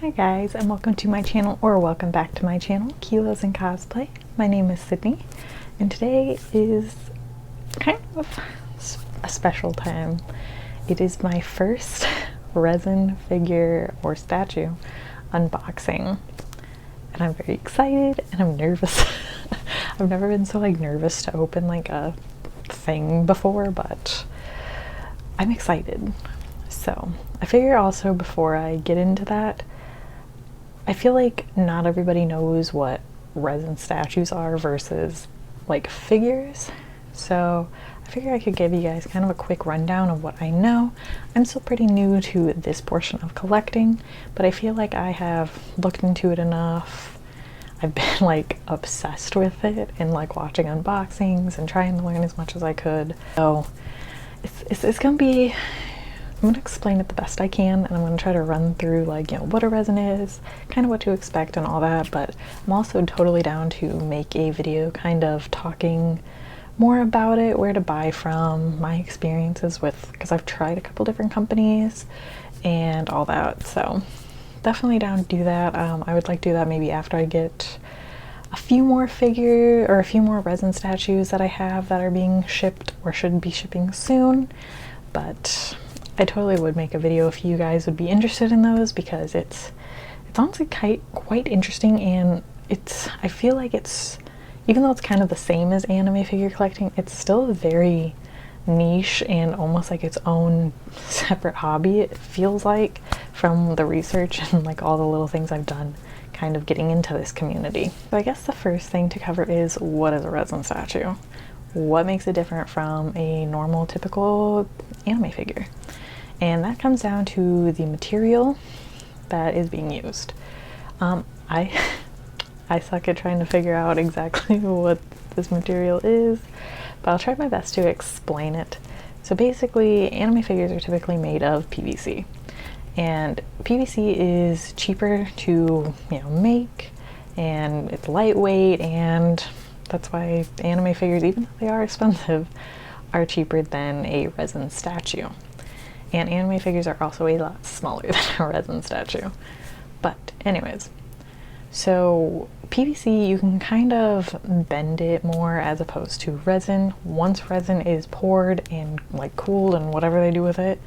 Hi guys, and welcome to my channel, or welcome back to my channel, Kilos and Cosplay. My name is Sydney, and today is kind of a special time. It is my first resin figure or statue unboxing, and I'm very excited and I'm nervous. I've never been so nervous to open a thing before, but I'm excited. So I figure also before I get into that, I feel like not everybody knows what resin statues are versus figures. So I figure I could give you guys kind of a quick rundown of what I know. I'm still pretty new to this portion of collecting, but I feel like I have looked into it enough. I've been obsessed with it and watching unboxings and trying to learn as much as I could. So it's gonna be, I'm gonna explain it the best I can, and I'm gonna try to run through what a resin is, kind of what to expect and all that, but I'm also totally down to make a video kind of talking more about it, where to buy from, my experiences with, because I've tried a couple different companies and all that, so definitely down to do that. I would like to do that maybe after I get a few more resin statues that I have that are being shipped or should be shipping soon, but I totally would make a video if you guys would be interested in those, because it's honestly quite interesting, and I feel like it's, even though it's kind of the same as anime figure collecting, it's still very niche and almost its own separate hobby, it feels like, from the research and all the little things I've done kind of getting into this community. So I guess the first thing to cover is, what is a resin statue? What makes it different from a normal typical anime figure? And that comes down to the material that is being used. I suck at trying to figure out exactly what this material is, but I'll try my best to explain it. So basically, anime figures are typically made of PVC, and PVC is cheaper to make, and it's lightweight, and that's why anime figures, even though they are expensive, are cheaper than a resin statue. And anime figures are also a lot smaller than a resin statue. But anyways, so PVC, you can kind of bend it more as opposed to resin. Once resin is poured and cooled and whatever they do with it,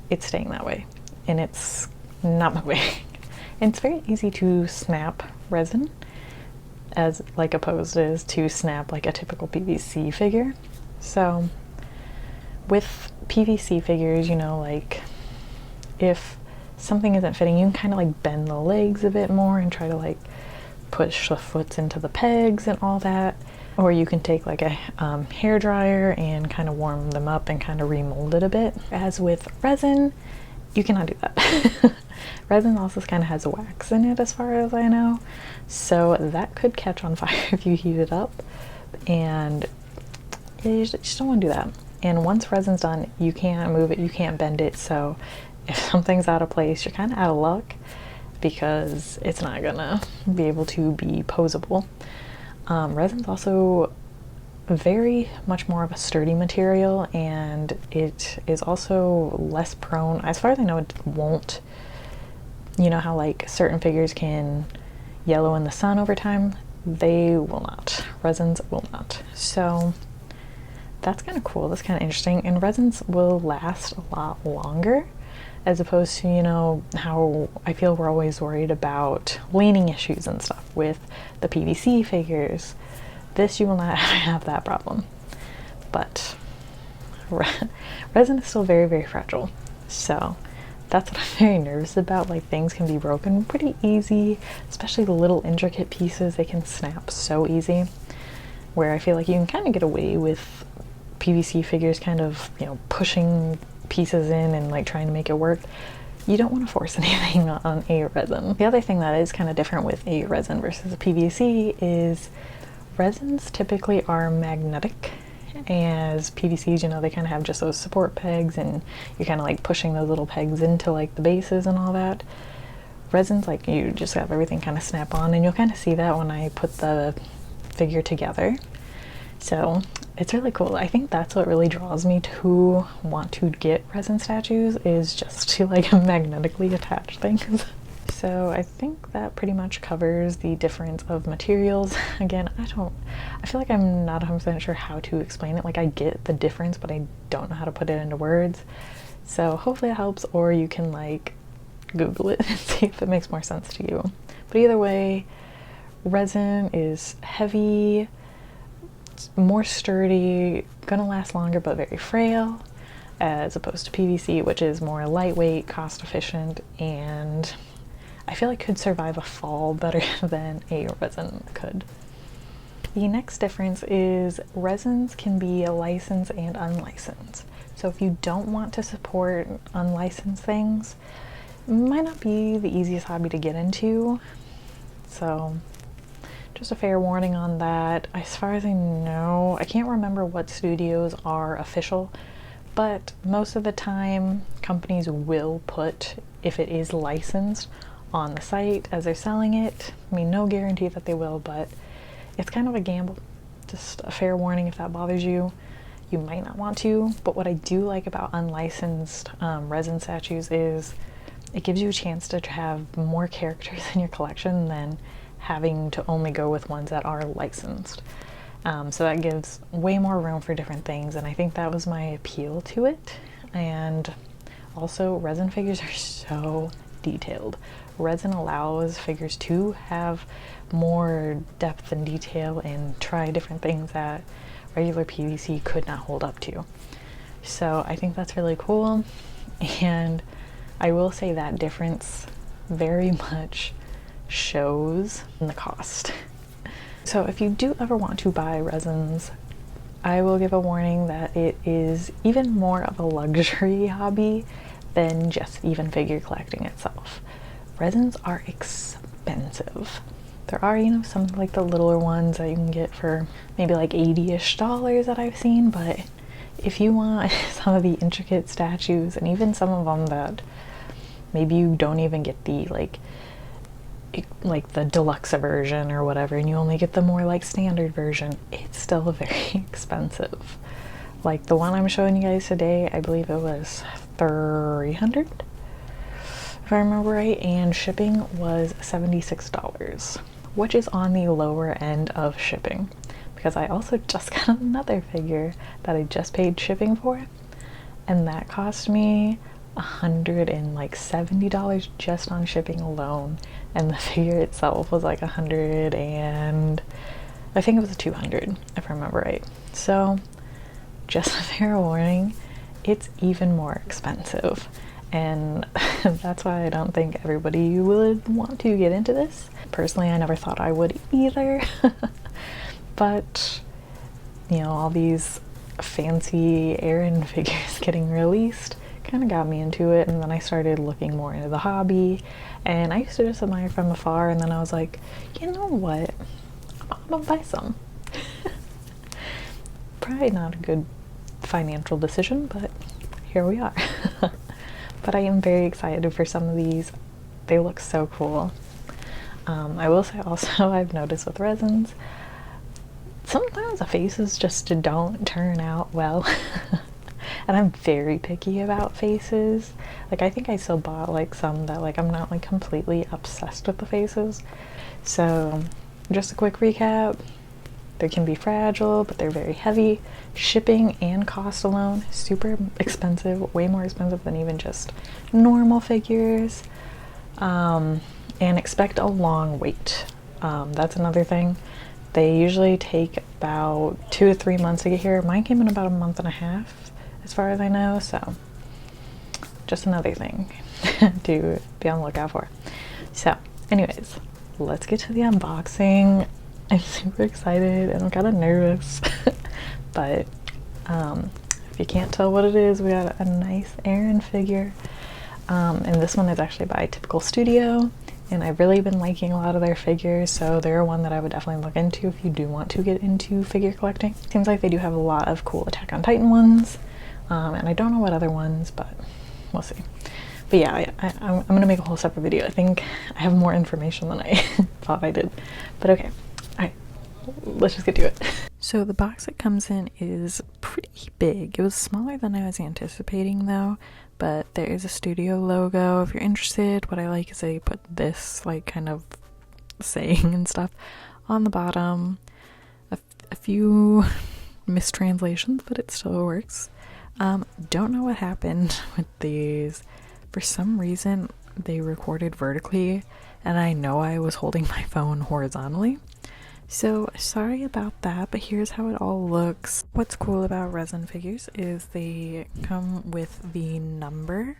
it's staying that way. And it's not moving. And it's very easy to snap resin as opposed to snap a typical PVC figure. So with PVC figures, if something isn't fitting, you can kind of bend the legs a bit more and try to push the foots into the pegs and all that. Or you can take a hair dryer and kind of warm them up and kind of remold it a bit. As with resin, you cannot do that. Resin also kind of has wax in it, as far as I know, so that could catch on fire if you heat it up, and you just don't want to do that. And once resin's done, you can't move it, you can't bend it, so if something's out of place, you're kind of out of luck, because it's not gonna be able to be posable. Resin's also very much more of a sturdy material, and it is also less prone, as far as I know, it won't, how certain figures can yellow in the sun over time, they will not. Resins will not. So that's kind of cool, that's kind of interesting, and resins will last a lot longer, as opposed to, how I feel we're always worried about leaning issues and stuff with the PVC figures. This, you will not have that problem. But resin is still very, very fragile. So that's what I'm very nervous about. Things can be broken pretty easy, especially the little intricate pieces, they can snap so easy. Where I feel you can kind of get away with PVC figures kind of, pushing pieces in and trying to make it work. You don't want to force anything on a resin. The other thing that is kind of different with a resin versus a PVC is resins typically are magnetic, as PVCs, they kind of have just those support pegs, and you're kind of pushing those little pegs into the bases and all that. Resins, you just have everything kind of snap on, and you'll kind of see that when I put the figure together. So it's really cool. I think that's what really draws me to want to get resin statues, is just to magnetically attach things. So I think that pretty much covers the difference of materials. Again, I feel like I'm not 100% sure how to explain it. Like, I get the difference, but I don't know how to put it into words. So hopefully it helps, or you can like Google it and see if it makes more sense to you. But either way, resin is heavy, it's more sturdy, gonna last longer, but very frail, as opposed to PVC, which is more lightweight, cost efficient, and I feel like could survive a fall better than a resin could. The next difference is resins can be licensed and unlicensed. So if you don't want to support unlicensed things, it might not be the easiest hobby to get into. So just a fair warning on that. As far as I know, I can't remember what studios are official, but most of the time companies will put, if it is licensed, on the site as they're selling it. I mean, no guarantee that they will, but it's kind of a gamble. Just a fair warning if that bothers you. You might not want to, but what I do like about unlicensed resin statues is it gives you a chance to have more characters in your collection than having to only go with ones that are licensed. So that gives way more room for different things, and I think that was my appeal to it. And also, resin figures are so detailed. Resin allows figures to have more depth and detail and try different things that regular PVC could not hold up to. So I think that's really cool, and I will say that difference very much shows in the cost. So if you do ever want to buy resins, I will give a warning that it is even more of a luxury hobby than just even figure collecting itself. Resins are expensive. There are, you know, some like the littler ones that you can get for maybe like $80-ish that I've seen, but if you want some of the intricate statues, and even some of them that maybe you don't even get the like the deluxe version or whatever, and you only get the more like standard version, it's still very expensive. Like the one I'm showing you guys today, I believe it was $300 if I remember right, and shipping was $76, which is on the lower end of shipping, because I also just got another figure that I just paid shipping for, and that cost me $170 just on shipping alone, and the figure itself was like $100, and I think it was $200 if I remember right. So just a fair warning, it's even more expensive, and that's why I don't think everybody would want to get into this. Personally, I never thought I would either. But you know, all these fancy Eren figures getting released kind of got me into it, and then I started looking more into the hobby, and I used to just admire from afar, and then I was like, you know what, I'm gonna buy some. Probably not a good financial decision, but here we are. But I am very excited for some of these. They look so cool. I will say also, I've noticed with resins, sometimes the faces just don't turn out well. And I'm very picky about faces. Like, I think I still bought like some that like I'm not like completely obsessed with the faces. So just a quick recap. They can be fragile, but they're very heavy. Shipping and cost alone, super expensive, way more expensive than even just normal figures. And expect a long wait. That's another thing. They usually take about 2 to 3 months to get here. Mine came in about a month and a half, as far as I know, so just another thing to be on the lookout for. So anyways, let's get to the unboxing. I'm super excited and I'm kind of nervous. But if you can't tell what it is, we got a nice Eren figure, and this one is actually by Typicalscenestudio, and I've really been liking a lot of their figures, so they're one that I would definitely look into if you do want to get into figure collecting. Seems like they do have a lot of cool Attack on Titan ones, and I don't know what other ones, but we'll see. But yeah, I'm gonna make a whole separate video. I think I have more information than I thought I did, but okay. Alright, let's just get to it. So the box it comes in is pretty big. It was smaller than I was anticipating though, but there is a studio logo if you're interested. What I like is they put this like kind of saying and stuff on the bottom. A few mistranslations, but it still works. Don't know what happened with these. For some reason they recorded vertically and I know I was holding my phone horizontally, so sorry about that, but here's how it all looks. What's cool about resin figures is they come with the number,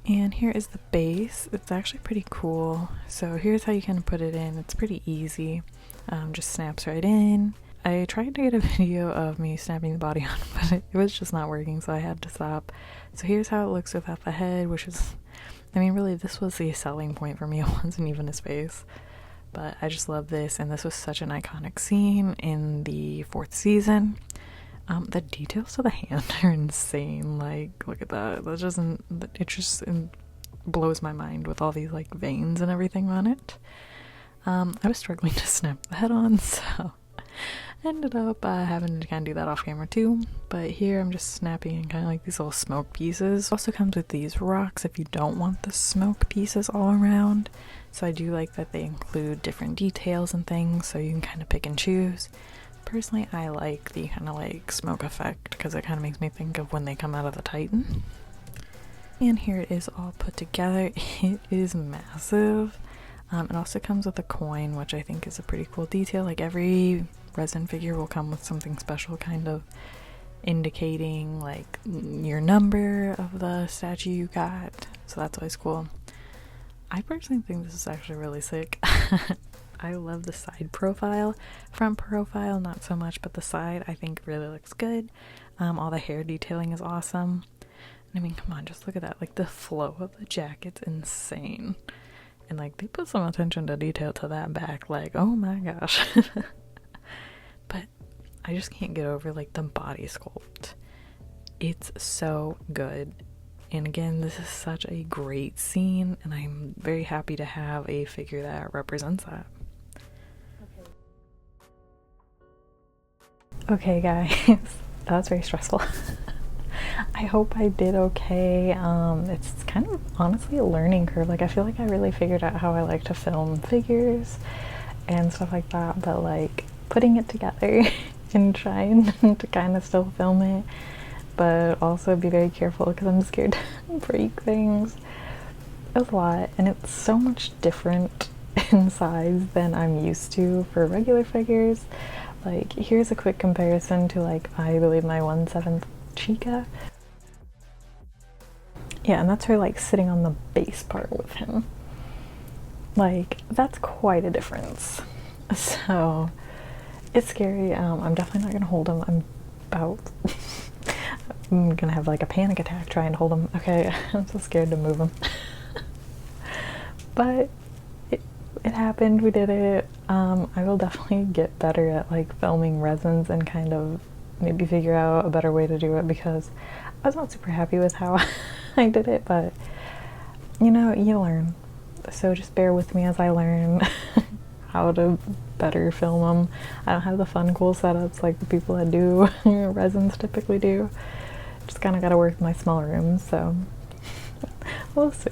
and here is the base. It's actually pretty cool. So here's how you kind of put it in. It's pretty easy. Just snaps right in. I tried to get a video of me snapping the body on, but it was just not working, so I had to stop. So here's how it looks without the head, which is, I mean, really, this was the selling point for me. It wasn't even his face. But I just love this, and this was such an iconic scene in the 4th season. The details to the hand are insane. Like, look at that. It just blows my mind with all these like veins and everything on it. I was struggling to snap the head on, so I ended up having to kind of do that off camera too. But here I'm just snapping kind of like these little smoke pieces. Also comes with these rocks if you don't want the smoke pieces all around. So I do like that they include different details and things, so you can kind of pick and choose. Personally, I like the kind of like smoke effect because it kind of makes me think of when they come out of the Titan. And here it is all put together. It is massive. It also comes with a coin, which I think is a pretty cool detail. Like every resin figure will come with something special, kind of indicating like your number of the statue you got. So that's always cool. I personally think this is actually really sick. I love the side profile. Front profile, not so much, but the side I think really looks good. All the hair detailing is awesome. And I mean, come on, just look at that. Like the flow of the jacket's insane. And like they put some attention to detail to that back, like, oh my gosh. But I just can't get over like the body sculpt. It's so good. And again, this is such a great scene, and I'm very happy to have a figure that represents that. Okay guys, that was very stressful. I hope I did okay. It's kind of honestly a learning curve. Like I feel like I really figured out how I like to film figures and stuff like that, but like putting it together and trying to kind of still film it, but also be very careful because I'm scared to break things. It was a lot, and it's so much different in size than I'm used to for regular figures. Like here's a quick comparison to like I believe my 1/7 Chica. Yeah, and that's her like sitting on the base part with him. Like that's quite a difference. So it's scary. I'm definitely not gonna hold him. I'm gonna have like a panic attack trying to hold him. Okay, I'm so scared to move him. But it happened, we did it. I will definitely get better at like filming resins and kind of maybe figure out a better way to do it, because I was not super happy with how I did it, but you know, you learn. So just bear with me as I learn how to better film them. I don't have the fun cool setups like the people that do resins typically do. Just kind of got to work in my small room, so we'll see.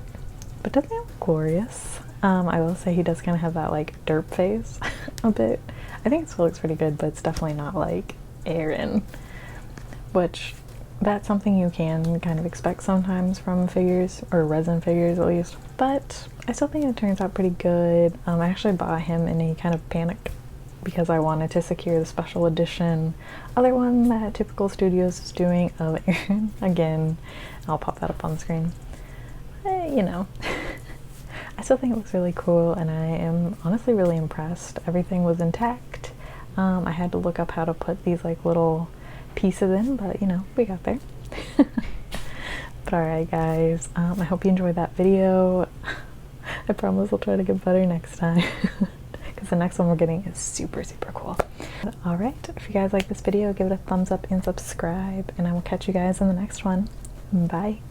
But doesn't he look glorious? I will say he does kind of have that like derp face a bit. I think it still looks pretty good, but it's definitely not like Eren, which that's something you can kind of expect sometimes from figures, or resin figures at least. But I still think it turns out pretty good. I actually bought him in a kind of panic because I wanted to secure the special edition other one that Typical Studios is doing of Eren. Again, I'll pop that up on the screen. You know. I still think it looks really cool, and I am honestly really impressed. Everything was intact. I had to look up how to put these like little pieces in, but you know, we got there. But alright guys, I hope you enjoyed that video. I promise I'll try to get better next time, because the next one we're getting is super cool. Alright, if you guys like this video, give it a thumbs up and subscribe, and I will catch you guys in the next one. Bye.